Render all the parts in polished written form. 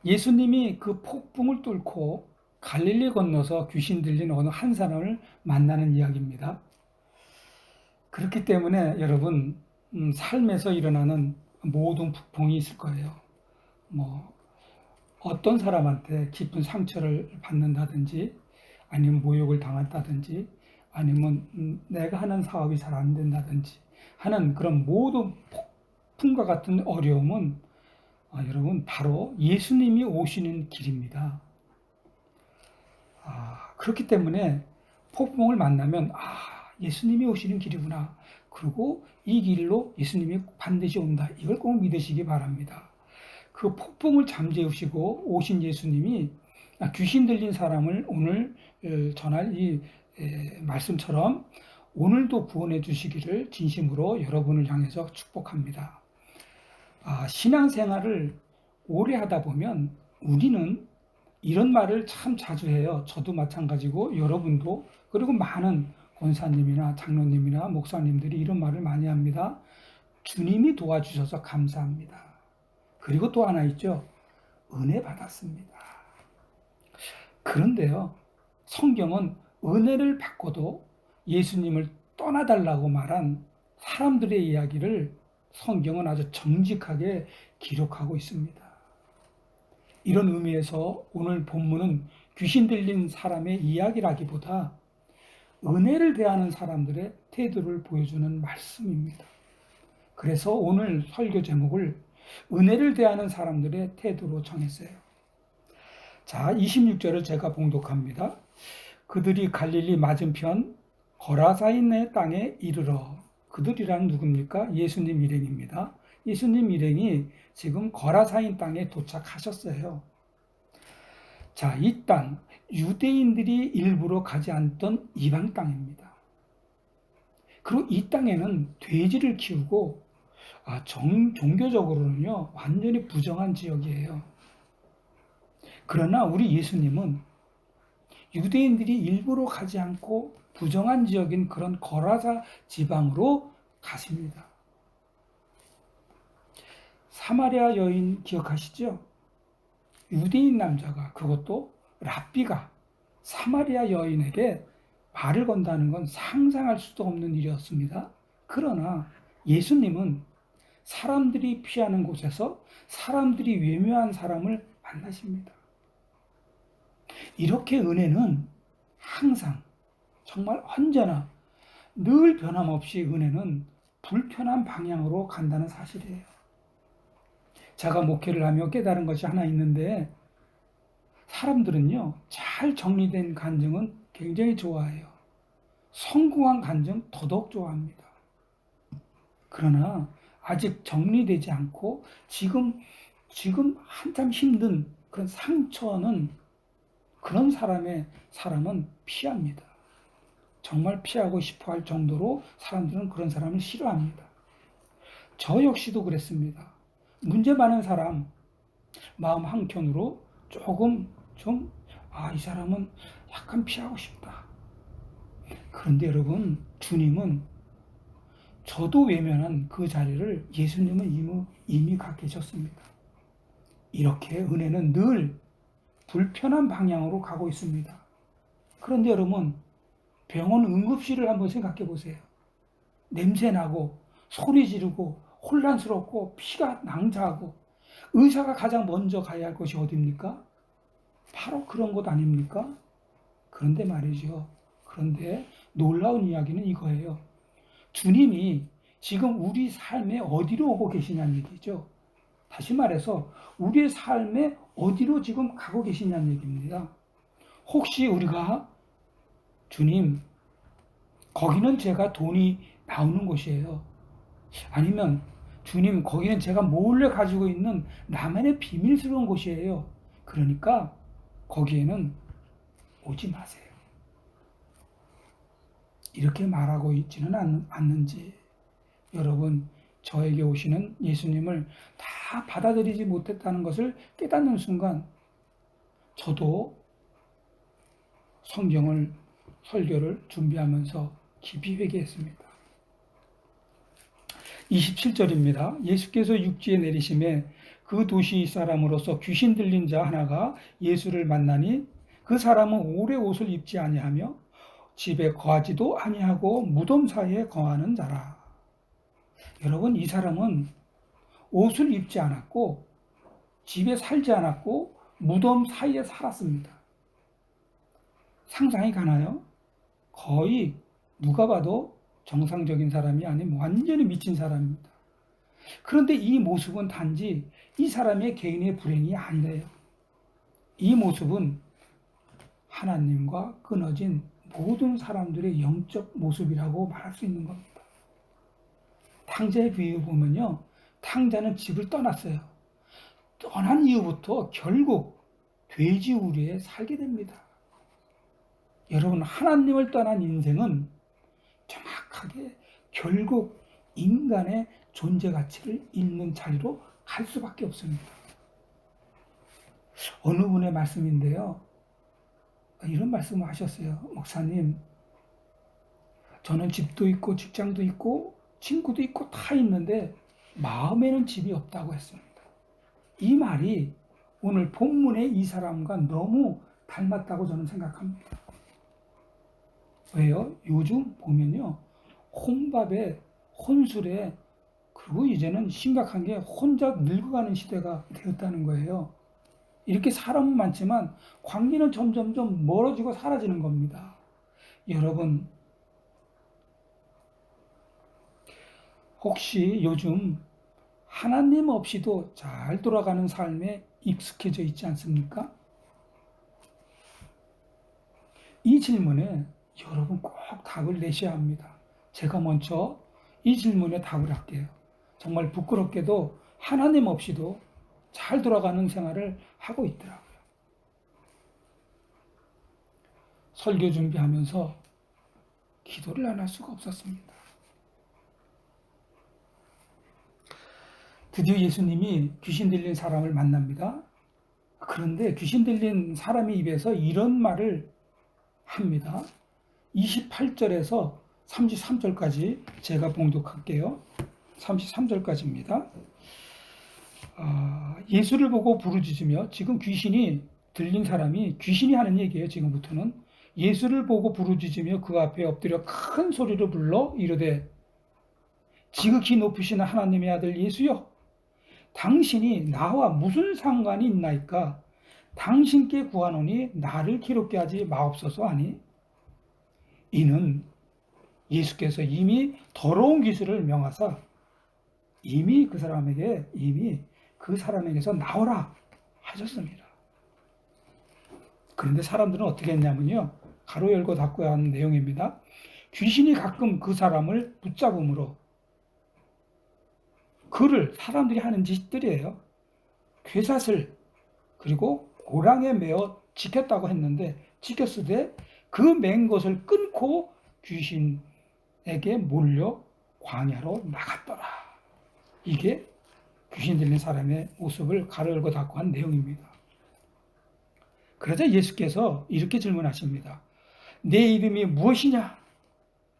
예수님이 그 폭풍을 뚫고 갈릴리 건너서 귀신 들린 어느 한 사람을 만나는 이야기입니다. 그렇기 때문에 여러분, 삶에서 일어나는 모든 폭풍이 있을 거예요. 뭐 어떤 사람한테 깊은 상처를 받는다든지, 아니면 모욕을 당한다든지, 아니면 내가 하는 사업이 잘 안 된다든지 하는 그런 모든 폭풍과 같은 어려움은, 여러분, 바로 예수님이 오시는 길입니다. 그렇기 때문에 폭풍을 만나면, 예수님이 오시는 길이구나. 그리고 이 길로 예수님이 반드시 온다. 이걸 꼭 믿으시기 바랍니다. 그 폭풍을 잠재우시고 오신 예수님이 귀신 들린 사람을 오늘 전할 이 말씀처럼 오늘도 구원해 주시기를 진심으로 여러분을 향해서 축복합니다. 신앙생활을 오래 하다 보면 우리는 이런 말을 참 자주 해요. 저도 마찬가지고 여러분도, 그리고 많은 권사님이나 장로님이나 목사님들이 이런 말을 많이 합니다. 주님이 도와주셔서 감사합니다. 그리고 또 하나 있죠. 은혜 받았습니다. 그런데요, 성경은 은혜를 받고도 예수님을 떠나달라고 말한 사람들의 이야기를 성경은 아주 정직하게 기록하고 있습니다. 이런 의미에서 오늘 본문은 귀신 들린 사람의 이야기라기보다 은혜를 대하는 사람들의 태도를 보여주는 말씀입니다. 그래서 오늘 설교 제목을 은혜를 대하는 사람들의 태도로 정했어요. 자, 26절을 제가 봉독합니다. 그들이 갈릴리 맞은편 거라사인의 땅에 이르러. 그들이란 누굽니까? 예수님 일행입니다. 예수님 일행이 지금 거라사인 땅에 도착하셨어요. 자, 이 땅, 유대인들이 일부러 가지 않던 이방 땅입니다. 그리고 이 땅에는 돼지를 키우고 종교적으로는요, 완전히 부정한 지역이에요. 그러나 우리 예수님은 유대인들이 일부러 가지 않고 부정한 지역인 그런 거라사 지방으로 가십니다. 사마리아 여인 기억하시죠? 유대인 남자가, 그것도 랍비가 사마리아 여인에게 말을 건다는 건 상상할 수도 없는 일이었습니다. 그러나 예수님은 사람들이 피하는 곳에서 사람들이 외면한 사람을 만나십니다. 이렇게 은혜는 항상, 정말 언제나 늘 변함없이 은혜는 불편한 방향으로 간다는 사실이에요. 제가 목회를 하며 깨달은 것이 하나 있는데, 사람들은요, 잘 정리된 간증은 굉장히 좋아해요. 성공한 간증 더더욱 좋아합니다. 그러나 아직 정리되지 않고 지금 한참 힘든 그런 상처는, 그런 사람은 피합니다. 정말 피하고 싶어 할 정도로 사람들은 그런 사람을 싫어합니다. 저 역시도 그랬습니다. 문제 많은 사람, 마음 한켠으로 조금 이 사람은 약간 피하고 싶다. 그런데 여러분, 주님은 저도 외면한 그 자리를 예수님은 이미 가 계셨습니다. 이렇게 은혜는 늘 불편한 방향으로 가고 있습니다. 그런데 여러분, 병원 응급실을 한번 생각해 보세요. 냄새나고 소리 지르고 혼란스럽고 피가 낭자하고 의사가 가장 먼저 가야 할 곳이 어디입니까? 바로 그런 곳 아닙니까? 그런데 말이죠. 그런데 놀라운 이야기는 이거예요. 주님이 지금 우리 삶에 어디로 오고 계시냐는 얘기죠. 다시 말해서 우리의 삶에 어디로 지금 가고 계시냐는 얘기입니다. 혹시 우리가 주님, 거기는 제가 돈이 나오는 곳이에요. 아니면 주님, 거기는 제가 몰래 가지고 있는 나만의 비밀스러운 곳이에요. 그러니까 거기에는 오지 마세요. 이렇게 말하고 있지는 않는지, 여러분, 저에게 오시는 예수님을 다 받아들이지 못했다는 것을 깨닫는 순간 저도 설교를 준비하면서 깊이 회개했습니다. 27절입니다. 예수께서 육지에 내리심에 그 도시 사람으로서 귀신 들린 자 하나가 예수를 만나니 그 사람은 오래 옷을 입지 아니하며 집에 거하지도 아니하고 무덤 사이에 거하는 자라. 여러분, 이 사람은 옷을 입지 않았고 집에 살지 않았고 무덤 사이에 살았습니다. 상상이 가나요? 거의 누가 봐도 정상적인 사람이 아닌 완전히 미친 사람입니다. 그런데 이 모습은 단지 이 사람의 개인의 불행이 아니래요. 이 모습은 하나님과 끊어진 모든 사람들의 영적 모습이라고 말할 수 있는 겁니다. 탕자의 비유 보면요, 탕자는 집을 떠났어요. 떠난 이후부터 결국 돼지 우리에 살게 됩니다. 여러분, 하나님을 떠난 인생은 정확하게 결국 인간의 존재 가치를 잃는 자리로 갈 수밖에 없습니다. 어느 분의 말씀인데요, 이런 말씀을 하셨어요. 목사님, 저는 집도 있고 직장도 있고 친구도 있고 다 있는데 마음에는 집이 없다고 했습니다. 이 말이 오늘 본문의 이 사람과 너무 닮았다고 저는 생각합니다. 왜요? 요즘 보면요, 혼밥에 혼술에, 그리고 이제는 심각한 게 혼자 늙어가는 시대가 되었다는 거예요. 이렇게 사람은 많지만 관계는 점점점 멀어지고 사라지는 겁니다. 여러분, 혹시 요즘 하나님 없이도 잘 돌아가는 삶에 익숙해져 있지 않습니까? 이 질문에 여러분 꼭 답을 내셔야 합니다. 제가 먼저 이 질문에 답을 할게요. 정말 부끄럽게도 하나님 없이도 잘 돌아가는 생활을 하고 있더라고요. 설교 준비하면서 기도를 안 할 수가 없었습니다. 드디어 예수님이 귀신 들린 사람을 만납니다. 그런데 귀신 들린 사람의 입에서 이런 말을 합니다. 28절에서 33절까지 제가 봉독할게요. 33절까지입니다. 예수를 보고 부르짖으며, 지금 귀신이 들린 사람이 귀신이 하는 얘기예요. 지금부터는 예수를 보고 부르짖으며 그 앞에 엎드려 큰 소리로 불러 이르되, 지극히 높으신 하나님의 아들 예수여, 당신이 나와 무슨 상관이 있나이까? 당신께 구하노니 나를 기롭게 하지 마옵소서 하니, 이는 예수께서 이미 더러운 귀신을 명하사 이미 그 사람에게서 나오라 하셨습니다. 그런데 사람들은 어떻게 했냐면요, 가로 열고 닫고 하는 내용입니다. 귀신이 가끔 그 사람을 붙잡음으로, 그를 사람들이 하는 짓들이에요. 쇠사슬 그리고 고랑에 매어 지켰다고 했는데, 지켰으되 그 맨 것을 끊고 귀신에게 몰려 광야로 나갔더라. 이게 귀신 들린 사람의 모습을 가로 열고 닫고 한 내용입니다. 그러자 예수께서 이렇게 질문하십니다. 내 이름이 무엇이냐?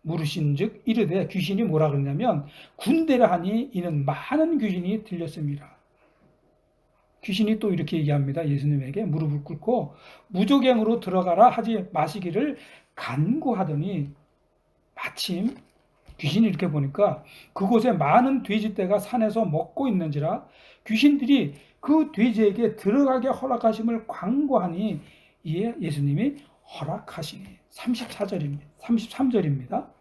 물으신즉 이르되, 귀신이 뭐라 그러냐면 군대라 하니 이는 많은 귀신이 들렸습니다. 귀신이 또 이렇게 얘기합니다. 예수님에게 무릎을 꿇고 무조갱으로 들어가라 하지 마시기를 간구하더니, 마침 귀신이 이렇게 보니까 그곳에 많은 돼지떼가 산에서 먹고 있는지라 귀신들이 그 돼지에게 들어가게 허락하심을 광고하니 이에 예수님이 허락하시니. 33절입니다.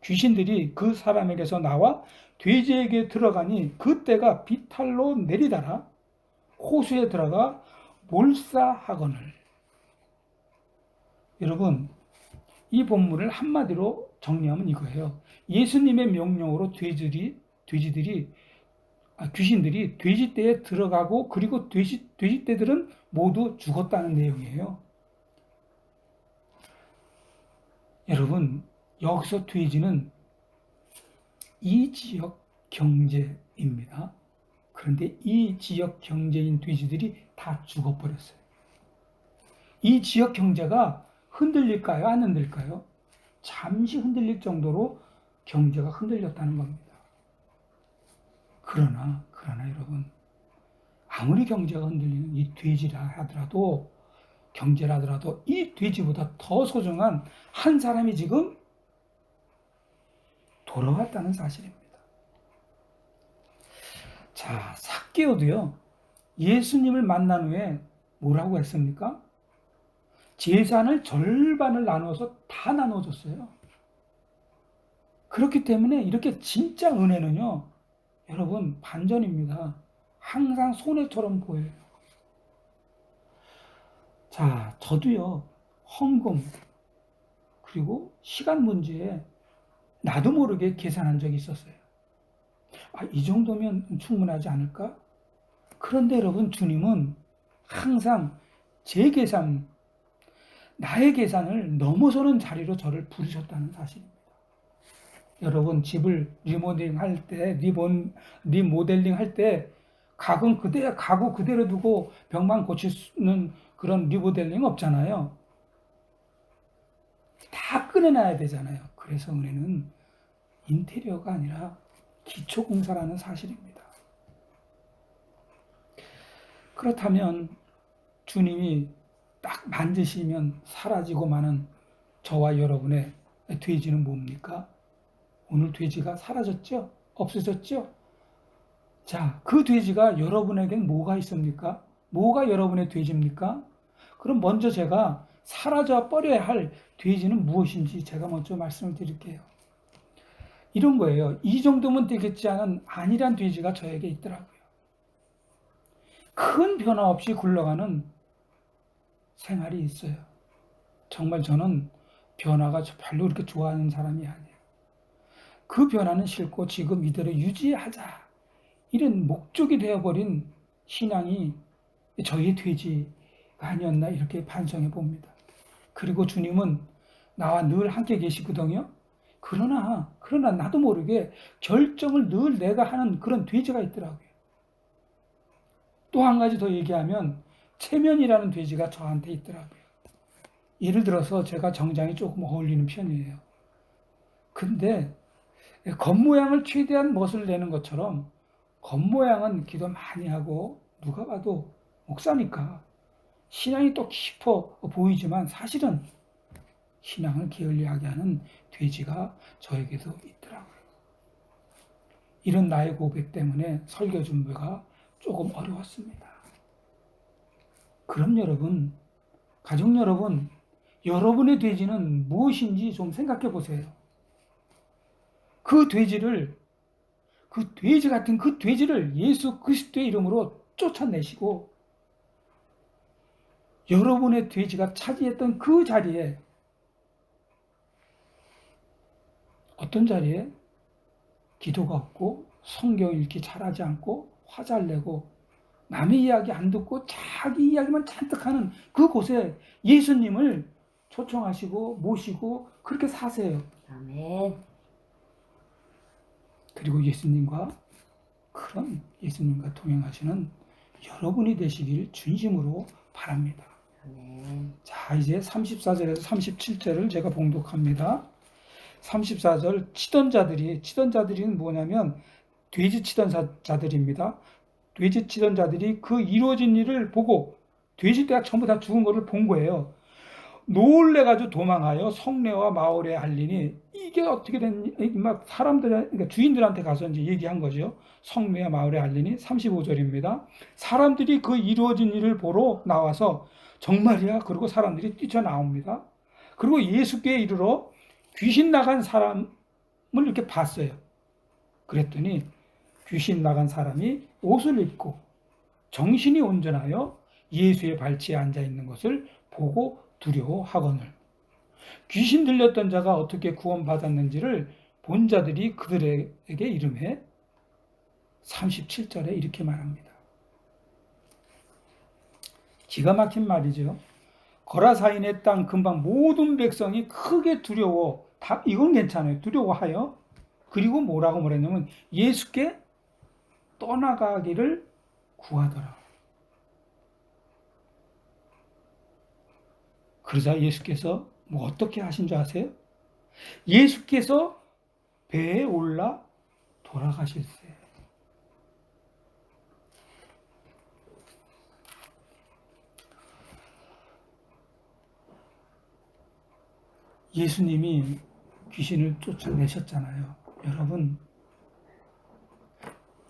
귀신들이 그 사람에게서 나와 돼지에게 들어가니 그 떼가 비탈로 내리다라 호수에 들어가 몰사하거늘. 여러분, 이 본문을 한마디로 정리하면 이거예요. 예수님의 명령으로 귀신들이 돼지떼에 들어가고, 그리고 돼지떼들은 모두 죽었다는 내용이에요. 여러분, 여기서 돼지는 이 지역 경제입니다. 그런데 이 지역 경제인 돼지들이 다 죽어버렸어요. 이 지역 경제가 흔들릴까요? 안 흔들릴까요? 잠시 흔들릴 정도로 경제가 흔들렸다는 겁니다. 그러나 여러분, 아무리 경제가 흔들리는 이 돼지라 하더라도, 경제라 하더라도 이 돼지보다 더 소중한 한 사람이 지금 돌아왔다는 사실입니다. 자, 삭개오도요, 예수님을 만난 후에 뭐라고 했습니까? 재산을 절반을 나눠서 다 나눠줬어요. 그렇기 때문에 이렇게 진짜 은혜는요, 여러분, 반전입니다. 항상 손해처럼 보여요. 자, 저도요, 헌금, 그리고 시간 문제에 나도 모르게 계산한 적이 있었어요. 아, 이 정도면 충분하지 않을까? 그런데 여러분, 주님은 항상 제 계산, 나의 계산을 넘어서는 자리로 저를 부르셨다는 사실입니다. 여러분, 집을 리모델링 할 때, 리모델링 할 때, 가구 그대로 두고 벽만 고치는 그런 리모델링 없잖아요. 다 꺼내놔야 되잖아요. 그래서 은혜는 인테리어가 아니라 기초공사라는 사실입니다. 그렇다면 주님이 딱 만지시면 사라지고 마는 저와 여러분의 돼지는 뭡니까? 오늘 돼지가 사라졌죠? 없어졌죠? 자, 그 돼지가 여러분에겐 뭐가 있습니까? 뭐가 여러분의 돼지입니까? 그럼 먼저 제가 사라져 버려야 할 돼지는 무엇인지 제가 먼저 말씀을 드릴게요. 이런 거예요. 이 정도면 되겠지 않은 안일한 돼지가 저에게 있더라고요. 큰 변화 없이 굴러가는 생활이 있어요. 정말 저는 변화가 별로 그렇게 좋아하는 사람이 아니에요. 그 변화는 싫고 지금 이대로 유지하자, 이런 목적이 되어버린 신앙이 저희의 돼지가 아니었나, 이렇게 반성해 봅니다. 그리고 주님은 나와 늘 함께 계시거든요. 그러나 나도 모르게 결정을 늘 내가 하는 그런 돼지가 있더라고요. 또 한 가지 더 얘기하면 체면이라는 돼지가 저한테 있더라고요. 예를 들어서 제가 정장이 조금 어울리는 편이에요. 근데 겉모양을 최대한 멋을 내는 것처럼, 겉모양은 기도 많이 하고 누가 봐도 목사니까 신앙이 또 깊어 보이지만 사실은 신앙을 게을리하게 하는 돼지가 저에게도 있더라고요. 이런 나의 고백 때문에 설교 준비가 조금 어려웠습니다. 그럼 여러분, 가족 여러분, 여러분의 돼지는 무엇인지 좀 생각해 보세요. 그 돼지 같은 그 돼지를 예수 그리스도의 이름으로 쫓아내시고, 여러분의 돼지가 차지했던 그 자리에, 어떤 자리에? 기도가 없고 성경 읽기 잘하지 않고 화잘 내고 남의 이야기 안 듣고 자기 이야기만 잔뜩 하는 그곳에 예수님을 초청하시고 모시고 그렇게 사세요. 아멘. 그리고 예수님과 동행하시는 여러분이 되시길 진심으로 바랍니다. 아멘. 자, 이제 34절에서 37절을 제가 봉독합니다. 34절, 치던 자들이 뭐냐면 돼지 치던 자들입니다. 돼지 치던 자들이 그 이루어진 일을 보고, 돼지떼가 전부 다 죽은 것을 본 거예요. 놀래가지고 도망하여 성내와 마을에 알리니, 이게 어떻게 막 그러니까 주인들한테 가서 이제 얘기한 거죠. 성내와 마을에 알리니. 35절입니다. 사람들이 그 이루어진 일을 보러 나와서 정말이야? 그리고 사람들이 뛰쳐나옵니다. 그리고 예수께 이르러 귀신 나간 사람을 이렇게 봤어요. 그랬더니 귀신 나간 사람이 옷을 입고 정신이 온전하여 예수의 발치에 앉아 있는 것을 보고 두려워하거늘, 귀신 들렸던 자가 어떻게 구원받았는지를 본 자들이 그들에게 이르매. 37절에 이렇게 말합니다. 기가 막힌 말이죠. 거라사인의 땅 근방 모든 백성이 크게 두려워, 이건 괜찮아요. 두려워하여, 그리고 뭐라고 말했냐면 예수께 떠나가기를 구하더라. 그러자 예수께서 뭐 어떻게 하신 줄 아세요? 예수께서 배에 올라 돌아가실세. 예수님이 귀신을 쫓아내셨잖아요. 여러분,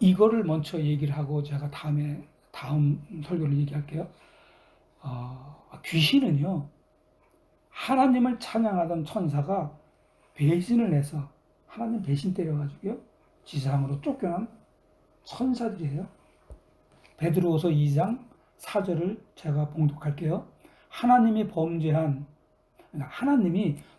이거를 먼저 얘기를 하고 제가 다음 설교를 얘기할게요. 귀신은요, 하나님을 찬양하던 천사가 배신을 해서 하나님 배신 때려가지고요, 지상으로 쫓겨난 천사들이에요. 베드로후서 2장 4절을 제가 봉독할게요. 하나님이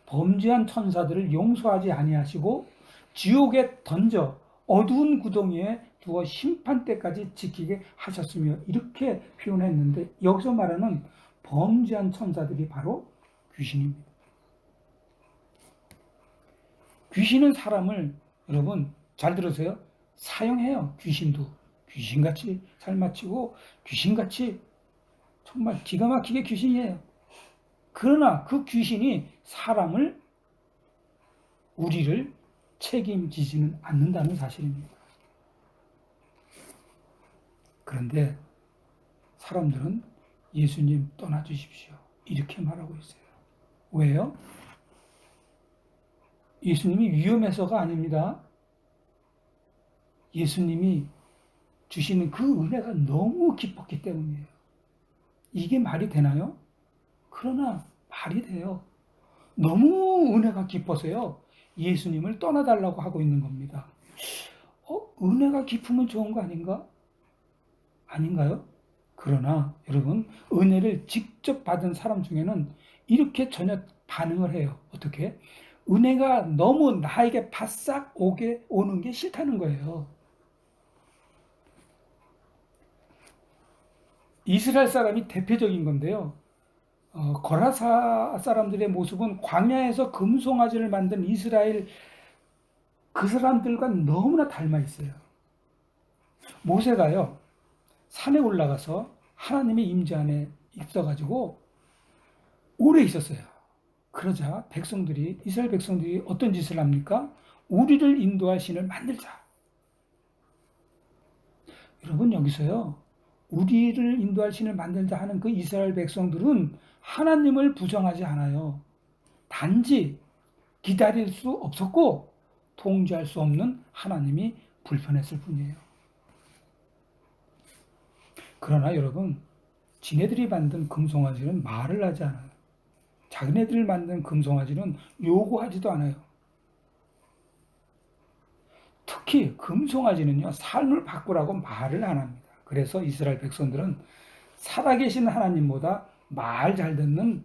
범죄한 천사들을 용서하지 아니하시고 지옥에 던져 어두운 구덩이에 두어 심판 때까지 지키게 하셨으며, 이렇게 표현했는데, 여기서 말하는 범죄한 천사들이 바로 귀신입니다. 귀신은 사람을, 여러분 잘 들으세요, 사용해요. 귀신도 귀신같이 살마치고 귀신같이 정말 기가 막히게 귀신이에요. 그러나 그 귀신이 우리를 책임지지는 않는다는 사실입니다. 그런데 사람들은 예수님 떠나주십시오, 이렇게 말하고 있어요. 왜요? 예수님이 위험해서가 아닙니다. 예수님이 주시는 그 은혜가 너무 깊었기 때문이에요. 이게 말이 되나요? 그러나 말이 돼요. 너무 은혜가 깊어서요, 예수님을 떠나달라고 하고 있는 겁니다. 은혜가 깊으면 좋은 거 아닌가요? 그러나 여러분, 은혜를 직접 받은 사람 중에는 이렇게 전혀 반응을 해요. 어떻게? 은혜가 너무 나에게 바싹 오는 게 싫다는 거예요. 이스라엘 사람이 대표적인 건데요. 거라사 사람들의 모습은 광야에서 금송아지를 만든 이스라엘 그 사람들과 너무나 닮아 있어요. 모세가요, 산에 올라가서 하나님의 임재 안에 있어가지고 오래 있었어요. 그러자 이스라엘 백성들이 어떤 짓을 합니까? 우리를 인도할 신을 만들자. 여러분, 여기서요, 우리를 인도할 신을 만들자 하는 그 이스라엘 백성들은 하나님을 부정하지 않아요. 단지 기다릴 수 없었고 통제할 수 없는 하나님이 불편했을 뿐이에요. 그러나 여러분, 지네들이 만든 금송아지는 말을 하지 않아요. 자기네들이 만든 금송아지는 요구하지도 않아요. 특히 금송아지는요, 삶을 바꾸라고 말을 안 합니다. 그래서 이스라엘 백성들은 살아계신 하나님보다 말 잘 듣는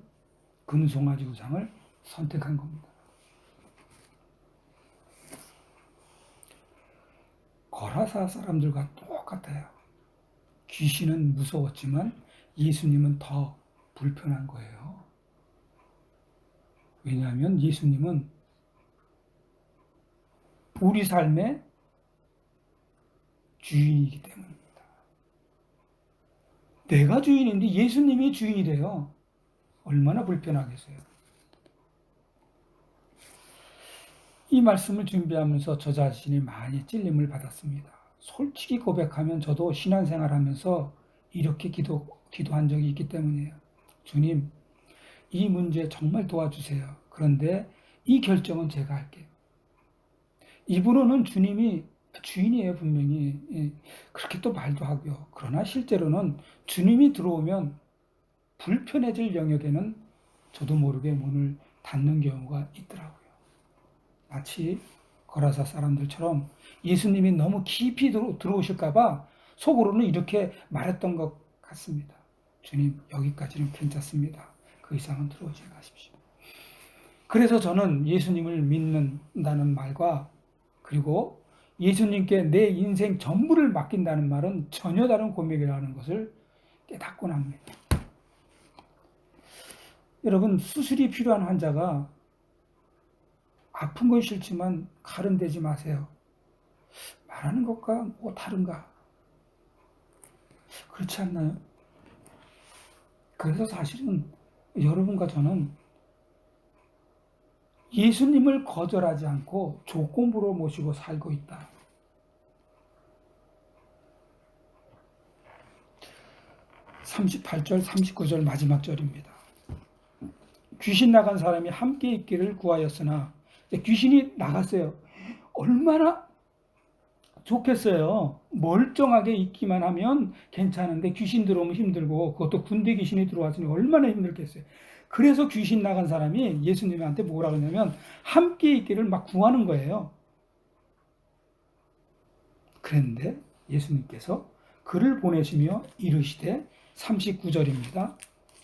금송아지 우상을 선택한 겁니다. 거라사 사람들과 똑같아요. 귀신은 무서웠지만 예수님은 더 불편한 거예요. 왜냐하면 예수님은 우리 삶의 주인이기 때문입니다. 내가 주인인데 예수님이 주인이래요. 얼마나 불편하겠어요. 이 말씀을 준비하면서 저 자신이 많이 찔림을 받았습니다. 솔직히 고백하면 저도 신앙생활하면서 이렇게 기도한 적이 있기 때문이에요. 주님, 이 문제 정말 도와주세요. 그런데 이 결정은 제가 할게요. 입으로는 주님이 주인이에요, 분명히. 그렇게 또 말도 하고요. 그러나 실제로는 주님이 들어오면 불편해질 영역에는 저도 모르게 문을 닫는 경우가 있더라고요. 마치 거라사 사람들처럼 예수님이 너무 깊이 들어오실까봐 속으로는 이렇게 말했던 것 같습니다. 주님, 여기까지는 괜찮습니다. 그 이상은 들어오지 마십시오. 그래서 저는 예수님을 믿는다는 말과, 그리고 예수님께 내 인생 전부를 맡긴다는 말은 전혀 다른 고백이라는 것을 깨닫곤 합니다. 여러분, 수술이 필요한 환자가 아픈 건 싫지만 칼은 대지 마세요, 말하는 것과 뭐 다른가? 그렇지 않나요? 그래서 사실은 여러분과 저는 예수님을 거절하지 않고 조건부로 모시고 살고 있다. 38절, 39절 마지막 절입니다. 귀신 나간 사람이 함께 있기를 구하였으나 귀신이 나갔어요. 얼마나 좋겠어요. 멀쩡하게 있기만 하면 괜찮은데 귀신 들어오면 힘들고 그것도 군대 귀신이 들어왔으니 얼마나 힘들겠어요. 그래서 귀신 나간 사람이 예수님한테 뭐라 그러냐면 함께 있기를 막 구하는 거예요. 그런데 예수님께서 그를 보내시며 이르시되 39절입니다.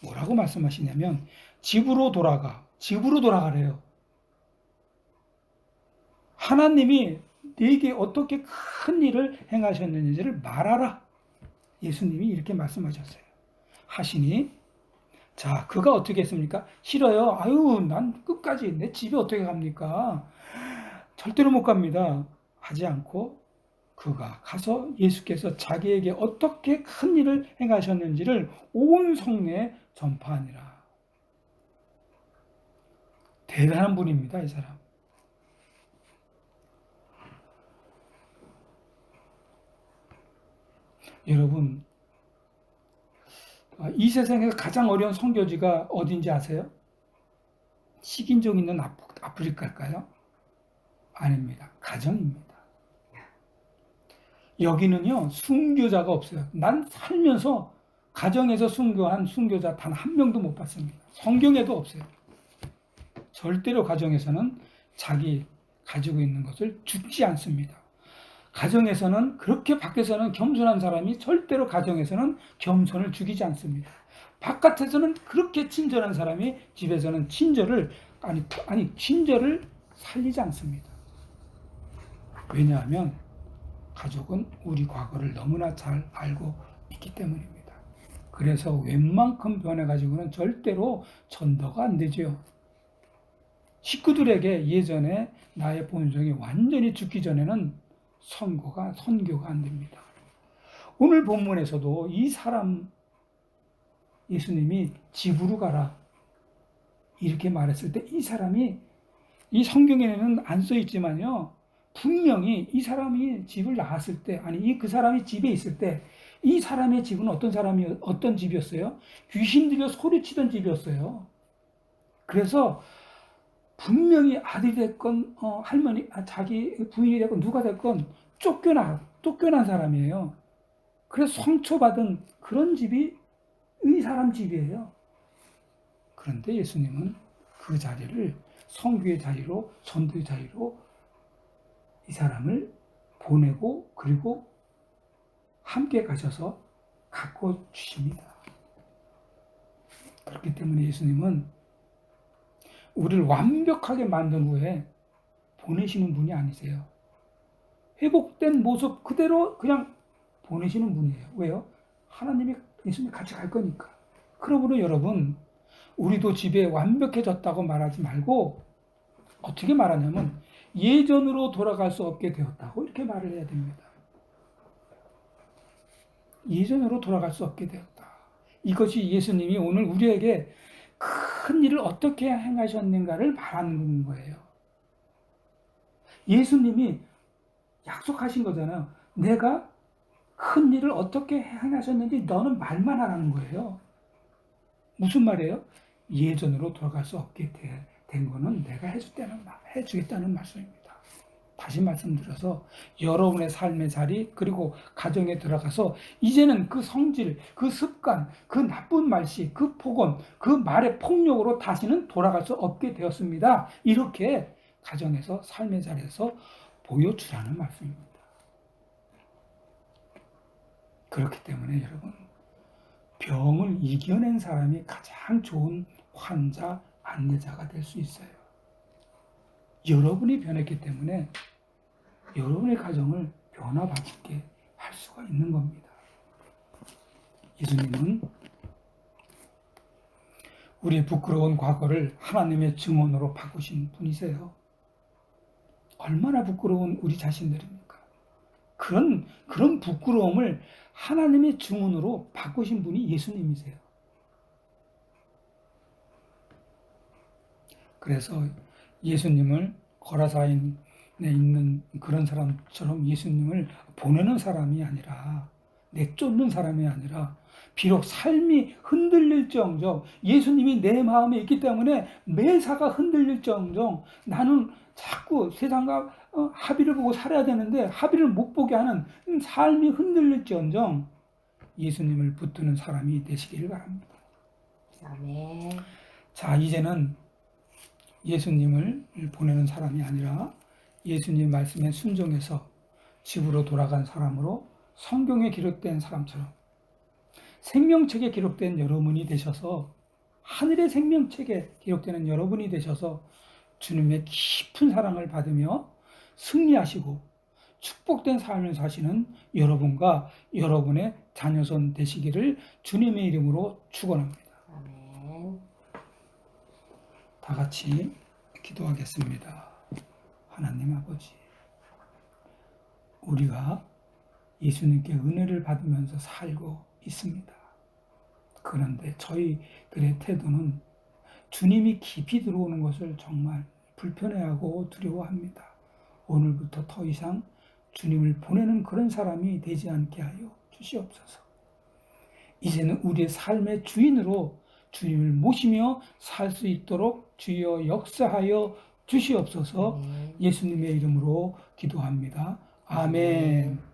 뭐라고 말씀하시냐면 집으로 돌아가래요. 하나님이 네게 어떻게 큰 일을 행하셨는지를 말하라. 예수님이 이렇게 말씀하셨어요. 하시니 자, 그가 어떻게 했습니까? 싫어요. 아유, 난 끝까지 내 집에 어떻게 갑니까? 절대로 못 갑니다. 하지 않고 그가 가서 예수께서 자기에게 어떻게 큰 일을 행하셨는지를 온 성내에 전파하니라. 대단한 분입니다, 이 사람. 여러분, 이 세상에서 가장 어려운 선교지가 어딘지 아세요? 식인종 있는 아프리카일까요? 아닙니다. 가정입니다. 여기는요, 순교자가 없어요. 난 살면서 가정에서 순교한 순교자 단 한 명도 못 봤습니다. 성경에도 없어요. 절대로 가정에서는 자기 가지고 있는 것을 죽지 않습니다. 가정에서는 그렇게 밖에서는 겸손한 사람이 절대로 가정에서는 겸손을 죽이지 않습니다. 바깥에서는 그렇게 친절한 사람이 집에서는 친절을 살리지 않습니다. 왜냐하면 가족은 우리 과거를 너무나 잘 알고 있기 때문입니다. 그래서 웬만큼 변해가지고는 절대로 전도가 안 되죠. 식구들에게 예전에 나의 본성이 완전히 죽기 전에는 선교가 안 됩니다. 오늘 본문에서도 이 사람 예수님이 집으로 가라 이렇게 말했을 때 이 사람이 이 성경에는 안 써 있지만요. 분명히 이 사람이 집을 나갔을 때 그 사람이 집에 있을 때 이 사람의 집은 어떤 집이었어요? 귀신 들려 소리치던 집이었어요. 그래서 분명히 아들이 됐건 할머니 자기 부인이 됐건 누가 됐건 쫓겨난 사람이에요. 그래서 상처받은 그런 집이 이 사람 집이에요. 그런데 예수님은 그 자리를 선교의 자리로 전도의 자리로 이 사람을 보내고 그리고 함께 가셔서 가꿔 주십니다. 그렇기 때문에 예수님은 우리를 완벽하게 만든 후에 보내시는 분이 아니세요. 회복된 모습 그대로 그냥 보내시는 분이에요. 왜요? 하나님이 예수님이 같이 갈 거니까. 그러므로 여러분, 우리도 집에 완벽해졌다고 말하지 말고 어떻게 말하냐면 예전으로 돌아갈 수 없게 되었다고 이렇게 말을 해야 됩니다. 예전으로 돌아갈 수 없게 되었다. 이것이 예수님이 오늘 우리에게 큰 일을 어떻게 행하셨는가를 말하는 거예요. 예수님이 약속하신 거잖아요. 내가 큰 일을 어떻게 행하셨는지 너는 말만 하라는 거예요. 무슨 말이에요? 예전으로 돌아갈 수 없게 된 거는 내가 해주겠다는 말씀입니다. 다시 말씀드려서 여러분의 삶의 자리 그리고 가정에 들어가서 이제는 그 성질, 그 습관, 그 나쁜 말씨, 그 폭언, 그 말의 폭력으로 다시는 돌아갈 수 없게 되었습니다. 이렇게 가정에서 삶의 자리에서 보여주라는 말씀입니다. 그렇기 때문에 여러분 병을 이겨낸 사람이 가장 좋은 환자, 안내자가 될 수 있어요. 여러분이 변했기 때문에 여러분의 가정을 변화받게 할 수가 있는 겁니다. 예수님은 우리의 부끄러운 과거를 하나님의 증언으로 바꾸신 분이세요. 얼마나 부끄러운 우리 자신들입니까? 그런 부끄러움을 하나님의 증언으로 바꾸신 분이 예수님이세요. 그래서 예수님을 거라사인에 있는 그런 사람처럼 예수님을 보내는 사람이 아니라 내쫓는 사람이 아니라 비록 삶이 흔들릴정정 예수님이 내 마음에 있기 때문에 매사가 흔들릴정정 나는 자꾸 세상과 합의를 보고 살아야 되는데 합의를 못 보게 하는 삶이 흔들릴지언정 예수님을 붙드는 사람이 되시기를 바랍니다. 아멘. 자, 이제는 예수님을 보내는 사람이 아니라 예수님 말씀에 순종해서 집으로 돌아간 사람으로 성경에 기록된 사람처럼 생명책에 기록된 여러분이 되셔서 하늘의 생명책에 기록되는 여러분이 되셔서 주님의 깊은 사랑을 받으며 승리하시고 축복된 삶을 사시는 여러분과 여러분의 자녀손 되시기를 주님의 이름으로 축원합니다. 아멘. 다 같이 기도하겠습니다. 하나님 아버지, 우리가 예수님께 은혜를 받으면서 살고 있습니다. 그런데 저희들의 태도는 주님이 깊이 들어오는 것을 정말 불편해하고 두려워합니다. 오늘부터 더 이상 주님을 보내는 그런 사람이 되지 않게 하여 주시옵소서. 이제는 우리의 삶의 주인으로 주님을 모시며 살 수 있도록 주여 역사하여 주시옵소서. 아멘. 예수님의 이름으로 기도합니다. 아멘.